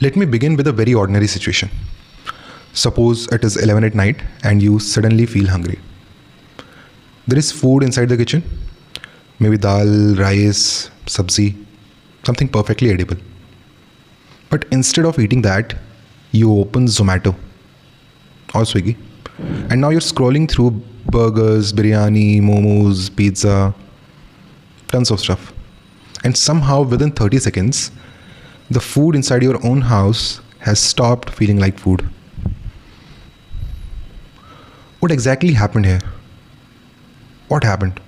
Let me begin with a very ordinary situation. Suppose it is 11 at night and you suddenly feel hungry. There is food inside the kitchen, maybe dal, rice, sabzi, something perfectly edible. But instead of eating that, you open Zomato or Swiggy, and now you're scrolling through burgers, biryani, momos, pizza, tons of stuff. And somehow within 30 seconds, the food inside your own house has stopped feeling like food. What exactly happened here? What happened?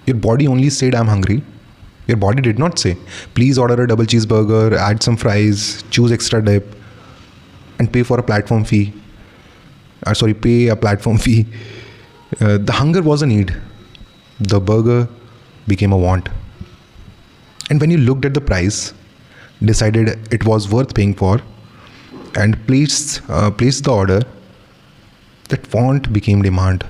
Your body only said, I'm hungry. Your body did not say, please order a double cheeseburger, add some fries, choose extra dip, and pay for a platform fee. Pay a platform fee. The hunger was a need. The burger became a want. And when you looked at the price, decided it was worth paying for, and placed the order, that want became demand.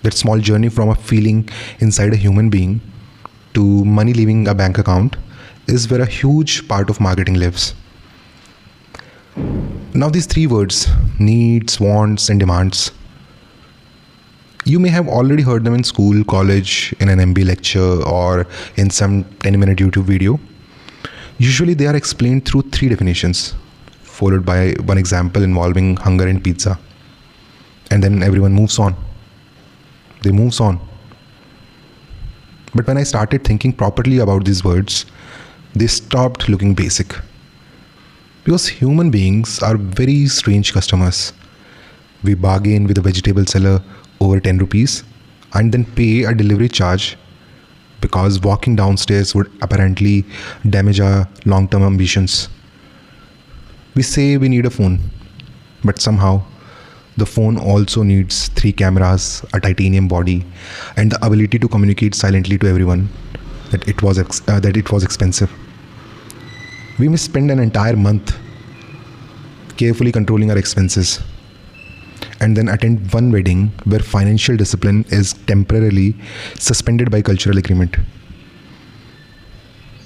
That small journey from a feeling inside a human being to money leaving a bank account is where a huge part of marketing lives. Now these three words, needs, wants, and demands, you may have already heard them in school, college, in an MBA lecture, or in some 10-minute YouTube video. Usually they are explained through three definitions, followed by one example involving hunger and pizza. And then everyone moves on. They moves on. But when I started thinking properly about these words, they stopped looking basic. Because human beings are very strange customers. We bargain with a vegetable seller over 10 rupees and then pay a delivery charge because walking downstairs would apparently damage our long-term ambitions. We say we need a phone, but somehow the phone also needs 3 cameras, a titanium body, and the ability to communicate silently to everyone that it was expensive. We may spend an entire month carefully controlling our expenses and then attend one wedding where financial discipline is temporarily suspended by cultural agreement.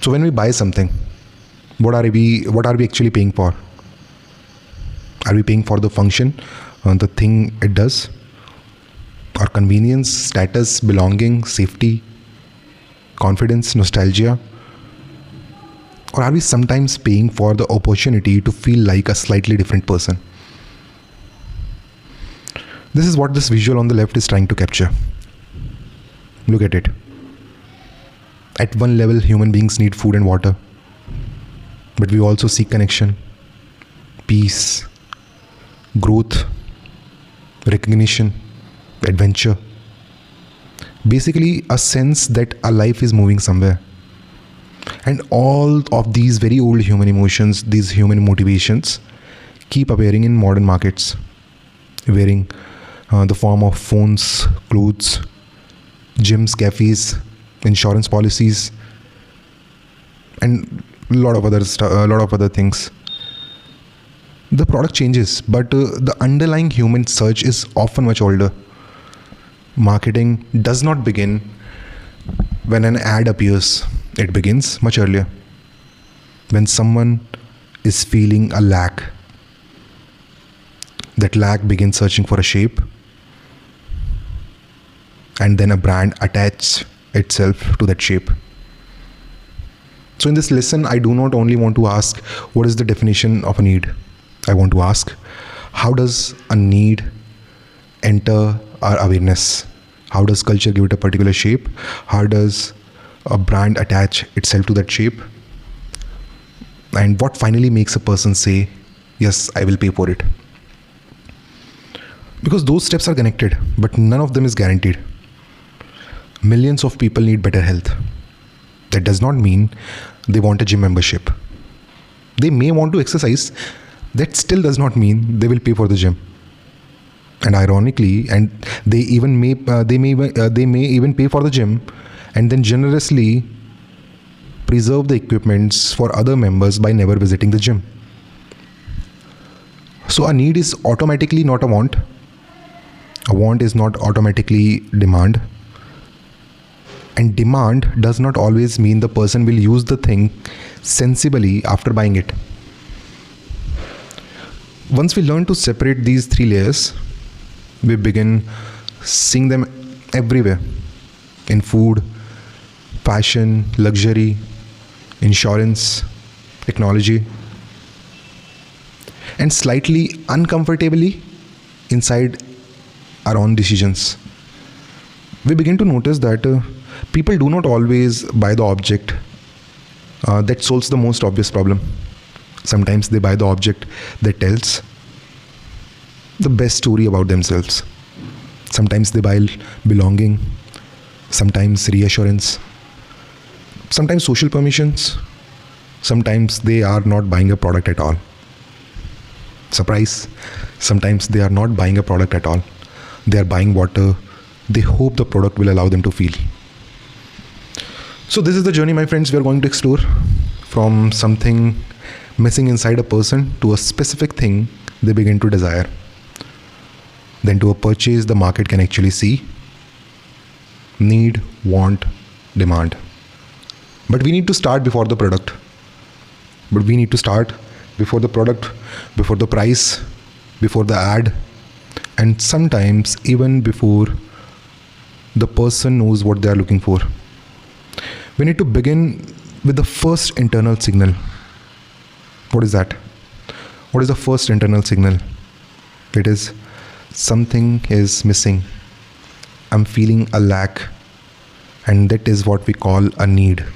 So when we buy something, what are we actually paying for? Are we paying for the function, the thing it does, or convenience, status, belonging, safety, confidence, nostalgia? Or are we sometimes paying for the opportunity to feel like a slightly different person? This is what this visual on the left is trying to capture. Look at it. At one level, human beings need food and water. But we also seek connection, peace, growth, recognition, adventure. Basically, a sense that our life is moving somewhere. And all of these very old human emotions, these human motivations, keep appearing in modern markets, wearing the form of phones, clothes, gyms, cafes, insurance policies, and a lot of other things. The product changes, but the underlying human surge is often much older. Marketing does not begin when an ad appears. It begins much earlier, when someone is feeling a lack. That lack begins searching for a shape, and then a brand attaches itself to that shape. So in this lesson, I do not only want to ask what is the definition of a need. I want to ask, how does a need enter our awareness? How does culture give it a particular shape? How does a brand attach itself to that shape? And what finally makes a person say, yes, I will pay for it? Because those steps are connected, but none of them is guaranteed. Millions of people need better health. That does not mean they want a gym membership. They may want to exercise. That still does not mean they will pay for the gym. And ironically, and they may even pay for the gym and then generously preserve the equipments for other members by never visiting the gym. So a need is automatically not a want. A want is not automatically demand. And demand does not always mean the person will use the thing sensibly after buying it. Once we learn to separate these three layers, we begin seeing them everywhere: in food, fashion, luxury, insurance, technology, and slightly uncomfortably inside our own decisions. We begin to notice that people do not always buy the object that solves the most obvious problem. Sometimes they buy the object that tells the best story about themselves. Sometimes they buy belonging, sometimes reassurance, sometimes social permissions, sometimes they are not buying a product at all. Surprise, sometimes they are not buying a product at all. They are buying what they hope the product will allow them to feel. So this is the journey, my friends, we are going to explore, from something missing inside a person to a specific thing they begin to desire, then to a purchase the market can actually see, need, want, demand. But we need to start before the product. But we need to start before the product, before the price, before the ad, and sometimes even before the person knows what they are looking for. We need to begin with the first internal signal. What is that? What is the first internal signal? It is something is missing. I'm feeling a lack, and that is what we call a need.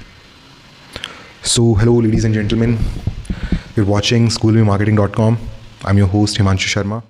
So hello ladies and gentlemen, you're watching schoolmemarketing.com. I'm your host Himanshu Sharma.